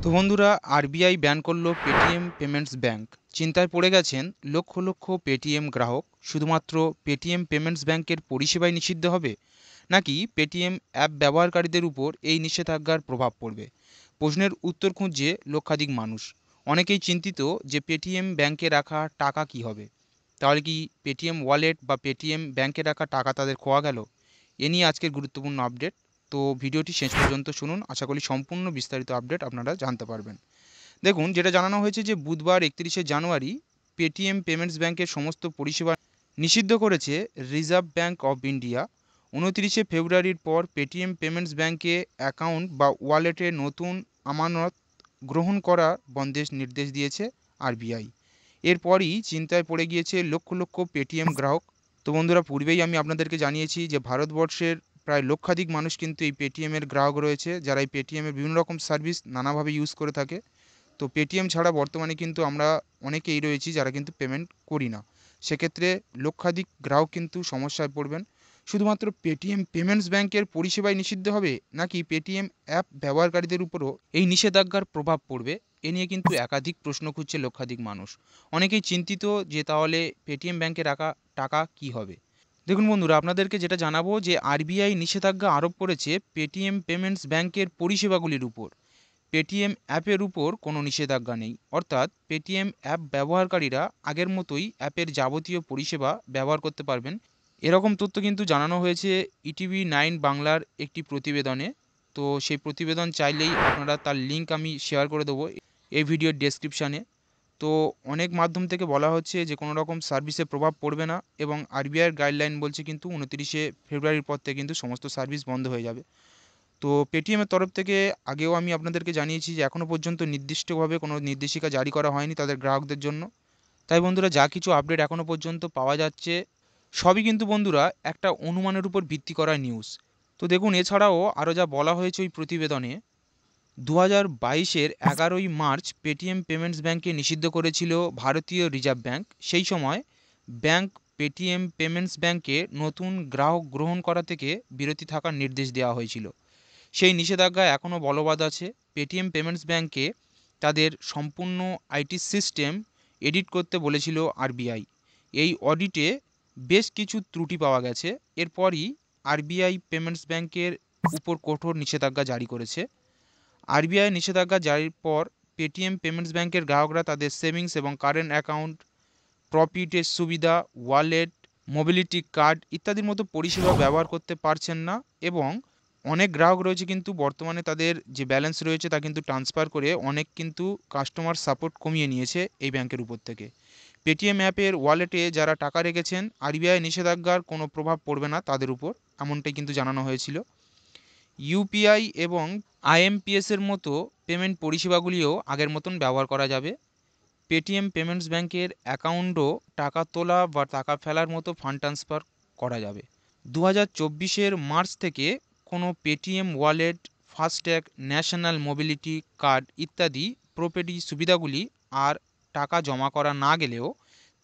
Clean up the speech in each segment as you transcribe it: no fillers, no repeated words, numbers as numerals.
তো বন্ধুরা, RBI ban করলো পেটিএম পেমেন্টস ব্যাংক। চিন্তায় পড়ে গেছেন লক্ষ লক্ষ পেটিএম গ্রাহক। শুধুমাত্র পেটিএম পেমেন্টস ব্যাংকের পরিষেবাই নিষিদ্ধ হবে, নাকি পেটিএম অ্যাপ ব্যবহারকারীদের উপর এই নিষেধাজ্ঞার প্রভাব পড়বে? প্রশ্নের উত্তর খুঁজছে লক্ষাধিক মানুষ। অনেকেই চিন্তিত যে পেটিএম ব্যাংকে রাখা টাকা কি হবে। তাহলে কি পেটিএম ওয়ালেট বা পেটিএম ব্যাংকে রাখা টাকা তাদের খোয়া গেল? এ নিয়ে আজকের গুরুত্বপূর্ণ আপডেট। তো ভিডিওটি শেষ পর্যন্ত শুনুন, আশা করি সম্পূর্ণ বিস্তারিত আপডেট আপনারা জানতে পারবেন। দেখুন, যেটা জানানো হয়েছে যে বুধবার 31শে জানুয়ারি পেটিএম পেমেন্টস ব্যাংকের সমস্ত পরিষেবা নিষিদ্ধ করেছে রিজার্ভ ব্যাঙ্ক অফ ইন্ডিয়া। 29শে ফেব্রুয়ারির পর পেটিএম পেমেন্টস ব্যাংকে অ্যাকাউন্ট বা ওয়ালেটে নতুন আমানত গ্রহণ করা বন্ধের নির্দেশ দিয়েছে আরবিআই। এরপরই চিন্তায় পড়ে গিয়েছে লক্ষ লক্ষ পেটিএম গ্রাহক। তো বন্ধুরা, পূর্বেই আমি আপনাদেরকে জানিয়েছি যে ভারতবর্ষের প্রায় লক্ষাধিক মানুষ কিন্তু এই পেটিএমের গ্রাহক রয়েছে, যারা এই পেটিএমের বিভিন্ন রকম সার্ভিস নানাভাবে ইউজ করে থাকে। তো পেটিএম ছাড়া বর্তমানে কিন্তু আমরা অনেকেই রয়েছি যারা কিন্তু পেমেন্ট করি না। সেক্ষেত্রে লক্ষাধিক গ্রাহক কিন্তু সমস্যায় পড়বেন। শুধুমাত্র পেটিএম পেমেন্টস ব্যাংকের পরিষেবাই নিষিদ্ধ হবে, নাকি পেটিএম অ্যাপ ব্যবহারকারীদের উপরও এই নিষেধাজ্ঞার প্রভাব পড়বে? এ নিয়ে কিন্তু একাধিক প্রশ্ন খুঁজছে লক্ষাধিক মানুষ। অনেকেই চিন্তিত যে তাহলে পেটিএম ব্যাংকে রাখা টাকা কি হবে। দেখুন বন্ধুরা, আপনাদেরকে যেটা জানাবো যে আরবিআই নিষেধাজ্ঞা আরোপ করেছে পেটিএম পেমেন্টস ব্যাংকের পরিষেবাগুলির উপর। পেটিএম অ্যাপের উপর কোনো নিষেধাজ্ঞা নেই, অর্থাৎ পেটিএম অ্যাপ ব্যবহারকারীরা আগের মতোই অ্যাপের যাবতীয় পরিষেবা ব্যবহার করতে পারবেন। এরকম তথ্য কিন্তু জানানো হয়েছে ETV9 বাংলার একটি প্রতিবেদনে। তো সেই প্রতিবেদন চাইলেই আপনারা, তার লিঙ্ক আমি শেয়ার করে দেবো এই ভিডিওর ডেসক্রিপশানে। তো অনেক মাধ্যম থেকে বলা হচ্ছে যে কোনো রকম সার্ভিসে প্রভাব পড়বে না, এবং আরবিআইয়ের গাইডলাইন বলছে কিন্তু 29শে ফেব্রুয়ারির পর থেকে কিন্তু সমস্ত সার্ভিস বন্ধ হয়ে যাবে। তো পেটিএমের তরফ থেকে আগেও আমি আপনাদেরকে জানিয়েছি যে এখনও পর্যন্ত নির্দিষ্টভাবে কোনো নির্দেশিকা জারি করা হয়নি তাদের গ্রাহকদের জন্য। তাই বন্ধুরা, যা কিছু আপডেট এখনও পর্যন্ত পাওয়া যাচ্ছে সবই কিন্তু বন্ধুরা একটা অনুমানের উপর ভিত্তি করা নিউজ। তো দেখুন, এছাড়াও আরও যা বলা হয়েছে ওই প্রতিবেদনে, 2022-এর 11ই মার্চ পেটিএম পেমেন্টস ব্যাংকে নিষিদ্ধ করেছিল ভারতীয় রিজার্ভ ব্যাংক। সেই সময় ব্যাংক পেটিএম পেমেন্টস ব্যাংকে নতুন গ্রাহক গ্রহণ করা থেকে বিরতি থাকার নির্দেশ দেওয়া হয়েছিল। সেই নিষেধাজ্ঞা এখনও বলবৎ আছে। পেটিএম পেমেন্টস ব্যাংকে তাদের সম্পূর্ণ আইটি সিস্টেম এডিট করতে বলেছিল আরবিআই। এই অডিটে বেশ কিছু ত্রুটি পাওয়া গেছে। এরপরই আরবিআই পেমেন্টস ব্যাংকের উপর কঠোর নিষেধাজ্ঞা জারি করেছে। আরবিআই নিষেধাজ্ঞা জারির পর পেটিএম পেমেন্টস ব্যাংকের গ্রাহকরা তাদের সেভিংস এবং কারেন্ট অ্যাকাউন্ট, প্রফিটের সুবিধা, ওয়ালেট, মোবিলিটি কার্ড ইত্যাদির মতো পরিষেবা ব্যবহার করতে পারছেন না, এবং অনেক গ্রাহক রয়েছে কিন্তু বর্তমানে তাদের যে ব্যালেন্স রয়েছে তা কিন্তু ট্রান্সফার করে অনেক কিন্তু কাস্টমার সাপোর্ট কমিয়ে নিয়েছে এই ব্যাংকের উপর থেকে। পেটিএম অ্যাপের ওয়ালেটে যারা টাকা রেখেছেন, আরবিআই নিষেধাজ্ঞার কোনো প্রভাব পড়বে না তাদের উপর, এমনটাই কিন্তু জানানো হয়েছিল। ইউপিআই এবং আইএমপিএস এর মতো পেমেন্ট পরিষেবাগুলিও আগের মতন ব্যবহার করা যাবে। পেটিএম পেমেন্টস ব্যাংকের অ্যাকাউন্টও টাকা তোলা বা টাকা ফেলার মতো ফান্ড ট্রান্সফার করা যাবে। 2024-এর মার্চ থেকে কোনো Paytm wallet, FASTag, national mobility card ইত্যাদি প্রপেটি সুবিধাগুলি আর টাকা জমা করা না গেলেও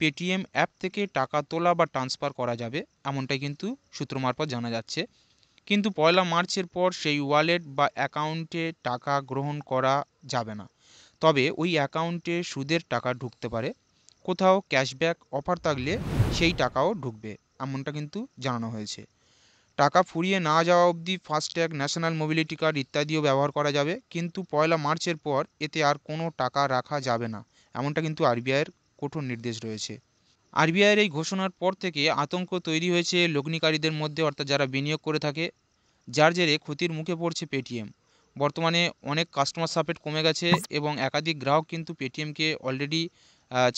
পেটিএম অ্যাপ থেকে টাকা তোলা বা ট্রান্সফার করা যাবে, এমনটাই কিন্তু সূত্র মারফত জানা যাচ্ছে। কিন্তু 1 মার্চের পর সেই ওয়ালেট বা অ্যাকাউন্টে টাকা গ্রহণ করা যাবে না। তবে ওই অ্যাকাউন্টে সুদের টাকা ঢুকতে পারে। কোথাও ক্যাশব্যাক অফার থাকলে সেই টাকাও ঢুকবে, এমনটা কিন্তু জানানো হয়েছে। টাকা ফুরিয়ে না যাওয়া অবধি ফাস্ট্যাগ, ন্যাশনাল মোবিলিটি কার্ড ইত্যাদিও ব্যবহার করা যাবে, কিন্তু 1 মার্চের পর এতে আর কোনো টাকা রাখা যাবে না, এমনটা কিন্তু আরবিআইয়ের কঠোর নির্দেশ রয়েছে। আরবিআইয়ের এই ঘোষণার পর থেকে আতঙ্ক তৈরি হয়েছে লগ্নিকারীদের মধ্যে, অর্থাৎ যারা বিনিয়োগ করে থাকে, যার জেরে ক্ষতির মুখে পড়ছে পেটিএম। বর্তমানে অনেক কাস্টমার সাপোর্ট কমে গেছে, এবং একাধিক গ্রাহক কিন্তু পেটিএমকে অলরেডি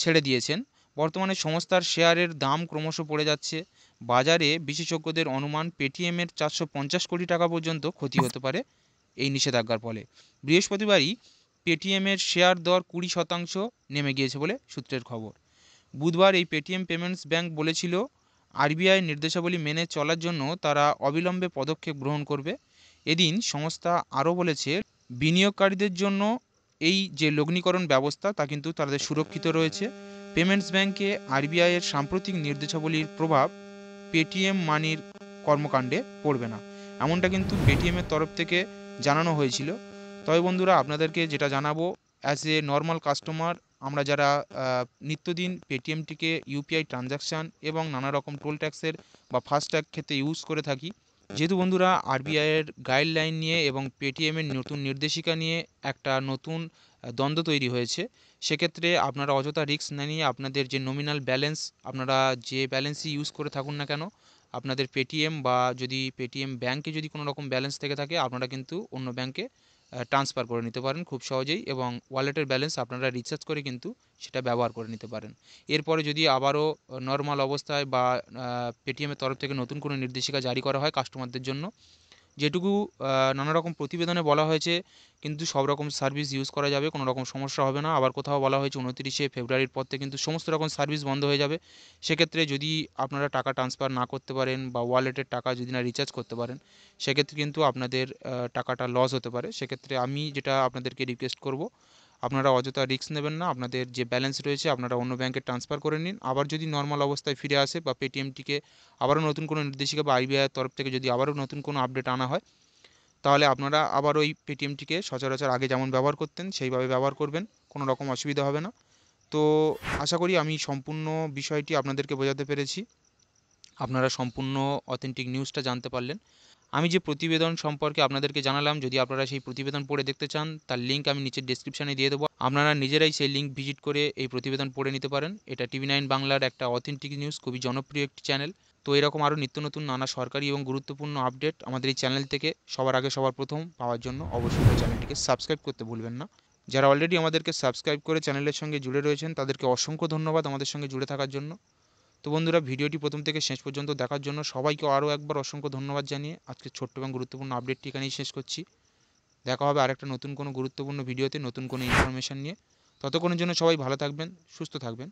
ছেড়ে দিয়েছেন। বর্তমানে সংস্থার শেয়ারের দাম ক্রমশ পড়ে যাচ্ছে। বাজারে বিশেষজ্ঞদের অনুমান পেটিএমের 450 কোটি টাকা পর্যন্ত ক্ষতি হতে পারে এই নিষেধাজ্ঞার ফলে। বৃহস্পতিবারই পেটিএমের শেয়ার দর 20% নেমে গিয়েছে বলে সূত্রের খবর। বুধবার এই পেটিএম পেমেন্টস ব্যাংক বলেছিল আরবিআই নির্দেশাবলী মেনে চলার জন্য তারা অবিলম্বে পদক্ষেপ গ্রহণ করবে। এদিন সংস্থা আরও বলেছে, বিনিয়োগকারীদের জন্য এই যে লগ্নিকরণ ব্যবস্থা তা কিন্তু তাদের সুরক্ষিত রয়েছে। পেমেন্টস ব্যাংকে আরবিআইয়ের সাম্প্রতিক নির্দেশাবলীর প্রভাব পেটিএম মানির কর্মকাণ্ডে পড়বে না, এমনটা কিন্তু পেটিএমের তরফ থেকে জানানো হয়েছিল। তবে বন্ধুরা আপনাদেরকে যেটা জানাবো, অ্যাজ এ নর্মাল কাস্টমার, আমরা যারা নিত্যদিন পেটিএমটিকে ইউপিআই ট্রানজ্যাকশান এবং নানা রকম টোল ট্যাক্সের বা ফাস্ট্যাগ ক্ষেত্রে ইউজ করে থাকি, যেহেতু বন্ধুরা আরবিআইয়ের গাইডলাইন নিয়ে এবং পেটিএমের নতুন নির্দেশিকা নিয়ে একটা নতুন দ্বন্দ্ব তৈরি হয়েছে, সেক্ষেত্রে আপনারা অযথা রিস্ক না নিয়ে আপনাদের যে নমিনাল ব্যালেন্স, আপনারা যে ব্যালেন্সই ইউজ করে থাকুন না কেন, আপনাদের পেটিএম বা যদি পেটিএম ব্যাঙ্কে যদি কোনো রকম ব্যালেন্স থেকে থাকে, আপনারা কিন্তু অন্য ব্যাঙ্কে ট্রান্সফার করে নিতে পারেন খুব সহজেই, এবং ওয়ালেটের ব্যালেন্স আপনারা রিচার্জ করে কিন্তু সেটা ব্যবহার করে নিতে পারেন। এরপরে যদি আবারও নর্মাল অবস্থায় বা পেটিএমের তরফ থেকে নতুন কোনো নির্দেশিকা জারি করা হয় কাস্টমারদের জন্য, যেটুকু নানা রকম প্রতিবেদনে বলা হয়েছে, কিন্তু সব রকম সার্ভিস ইউজ করা যাবে, কোনো রকম সমস্যা হবে না। আবার কোথাও বলা হয়েছে 29শে ফেব্রুয়ারির পর থেকে কিন্তু সমস্ত রকম সার্ভিস বন্ধ হয়ে যাবে। সেক্ষেত্রে যদি আপনারা টাকা ট্রান্সফার না করতে পারেন বা ওয়ালেটের টাকা যদি না রিচার্জ করতে পারেন, সেক্ষেত্রে কিন্তু আপনাদের টাকাটা লস হতে পারে। সেক্ষেত্রে আমি যেটা আপনাদেরকে রিকোয়েস্ট করব, আপনারা অযথা রিস্ক নেবেন না, আপনাদের যে ব্যালেন্স রয়েছে আপনারা অন্য ব্যাঙ্কে ট্রান্সফার করে নিন। আবার যদি নর্মাল অবস্থায় ফিরে আসে বা পেটিএমটিকে আবারও নতুন কোনো নির্দেশিকা বা আরবিআইয়ের তরফ থেকে যদি আবারও নতুন কোনো আপডেট আনা হয়, তাহলে আপনারা আবার ওই পেটিএমটিকে সচরাচর আগে যেমন ব্যবহার করতেন সেইভাবে ব্যবহার করবেন, কোনো রকম অসুবিধা হবে না। তো আশা করি আমি সম্পূর্ণ বিষয়টি আপনাদেরকে বোঝাতে পেরেছি, আপনারা সম্পূর্ণ অথেন্টিক নিউজটা জানতে পারলেন। আমি যে প্রতিবেদন সম্পর্কে আপনাদেরকে জানালাম, যদি আপনারা সেই প্রতিবেদন পড়ে দেখতে চান, তার লিঙ্ক আমি নিচের ডেসক্রিপশানে দিয়ে দেবো, আপনারা নিজেরাই সেই লিঙ্ক ভিজিট করে এই প্রতিবেদন পড়ে নিতে পারেন। এটা টিভি9 বাংলার একটা অথেন্টিক নিউজ, খুবই জনপ্রিয় একটি চ্যানেল। তো এরকম আরও নিত্য নতুন নানা সরকারি এবং গুরুত্বপূর্ণ আপডেট আমাদের এই চ্যানেল থেকে সবার আগে সবার প্রথম পাওয়ার জন্য অবশ্যই চ্যানেলটিকে সাবস্ক্রাইব করতে ভুলবেন না। যারা অলরেডি আমাদেরকে সাবস্ক্রাইব করে চ্যানেলের সঙ্গে জুড়ে রয়েছেন, তাদেরকে অসংখ্য ধন্যবাদ আমাদের সঙ্গে জুড়ে থাকার জন্য। তো বন্ধুরা, ভিডিওটি প্রথম থেকে শেষ পর্যন্ত দেখার জন্য সবাইকে আরও একবার অসংখ্য ধন্যবাদ জানিয়ে আজকের ছোট্ট এবং গুরুত্বপূর্ণ আপডেটটি এখানেই শেষ করছি। দেখা হবে আরেকটা নতুন কোনো গুরুত্বপূর্ণ ভিডিওতে নতুন কোনো ইনফরমেশান নিয়ে। ততক্ষণের জন্য সবাই ভালো থাকবেন, সুস্থ থাকবেন।